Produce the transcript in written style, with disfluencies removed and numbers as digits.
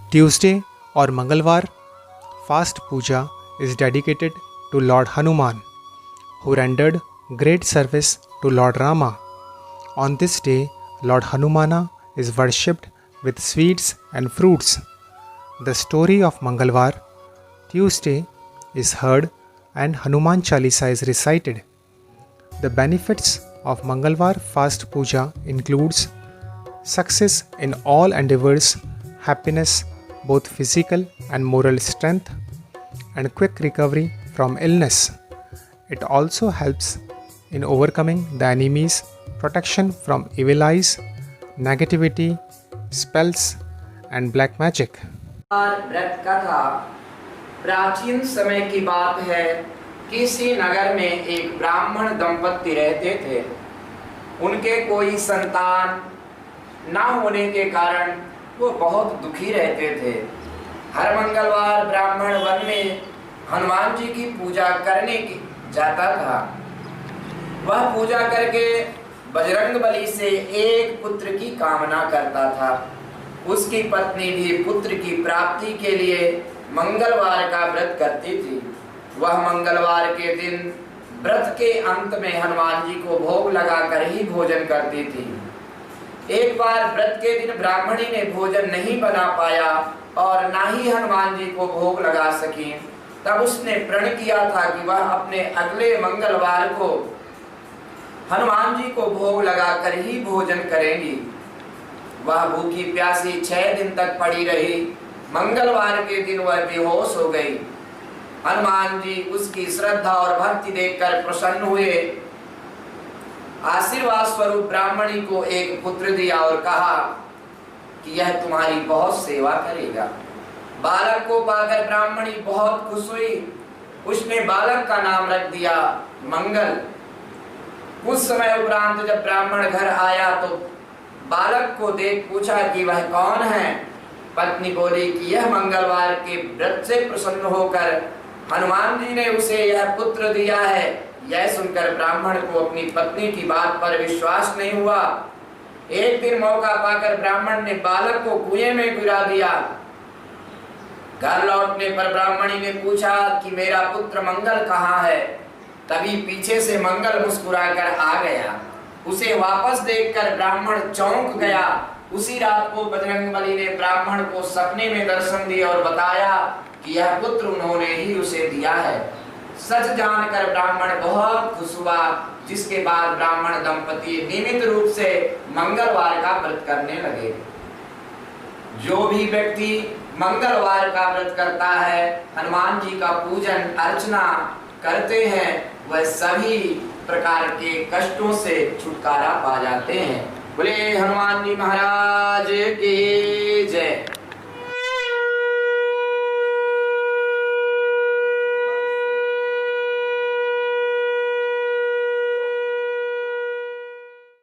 Tuesday or Mangalwar fast puja is dedicated to Lord Hanuman, who rendered great service to Lord Rama. On this day, Lord Hanumana is worshipped with sweets and fruits. The story of Mangalwar Tuesday is heard and Hanuman Chalisa is recited. The benefits of Mangalwar fast puja includes success in all endeavors, happiness, both physical and moral strength, and quick recovery from illness. It also helps in overcoming the enemies, protection from evil eyes, negativity, spells, and black magic. व्रत कथा प्राचीन समय की बात है। किसी नगर में एक ब्राह्मण दंपति रहते थे। उनके कोई संतान ना होने के कारण वो बहुत दुखी रहते थे। हर मंगलवार ब्राह्मण वन में हनुमान जी की पूजा करने की जाता था। वह पूजा करके बजरंगबली से एक पुत्र की कामना करता था। उसकी पत्नी भी पुत्र की प्राप्ति के लिए मंगलवार का व्रत करती थी। वह मंगलवार के दिन व्रत के अंत में हनुमान जी को भोग लगाकर ही भोजन करती थी। एक बार व्रत के दिन ब्राह्मणी ने भोजन नहीं बना पाया और ना ही हनुमान जी को भोग लगा सकी। तब उसने प्रण किया था कि वह अपने अगले मंगलवार को हनुमान जी को भोग लगाकर ही भोजन करेंगी। वह भूखी प्यासी 6 दिन तक पड़ी रही। मंगलवार के दिन वह बेहोश हो गई। हनुमान जी उसकी श्रद्धा और भक्ति देखकर प्रसन्न हुए। आशीर्वाद स्वरूप ब्राह्मणी को एक पुत्र दिया और कहा कि यह तुम्हारी बहुत सेवा करेगा। बालक को पाकर ब्राह्मणी बहुत खुश हुई। उसने बालक का नाम रख दिया मंगल। कुछ समय उपरांत जब ब्राह्मण घर आया तो बालक को देख पूछा कि वह कौन है। पत्नी बोली कि यह मंगलवार के व्रत से प्रसन्न होकर हनुमान जी ने उसे यह पुत्र दिया है। यह सुनकर ब्राह्मण को अपनी पत्नी की बात पर विश्वास नहीं हुआ। एक दिन मौका पाकर ब्राह्मण ने बालक को कुएं में गिरा दिया। घर लौटने पर ब्राह्मणी ने पूछा कि मेरा पुत्र मंगल कहाँ है। तभी पीछे से मंगल मुस्कुराकर आ गया। उसे वापस देखकर ब्राह्मण चौंक गया। उसी रात को बजरंगबली ने ब्राह्मण को सपने में दर्शन दिया और बताया कि यह पुत्र उन्होंने ही उसे दिया है। सच जानकर ब्राह्मण बहुत खुश हुआ, जिसके बाद ब्राह्मण दंपति नियमित रूप से मंगलवार का व्रत करने लगे। जो भी व्यक्ति मंगलवार का व्रत करता है, हनुमान जी का पूजन अर्चना करते हैं, वह सभी प्रकार के कष्टों से छुटकारा पा जाते हैं। बोले हनुमान जी महाराज की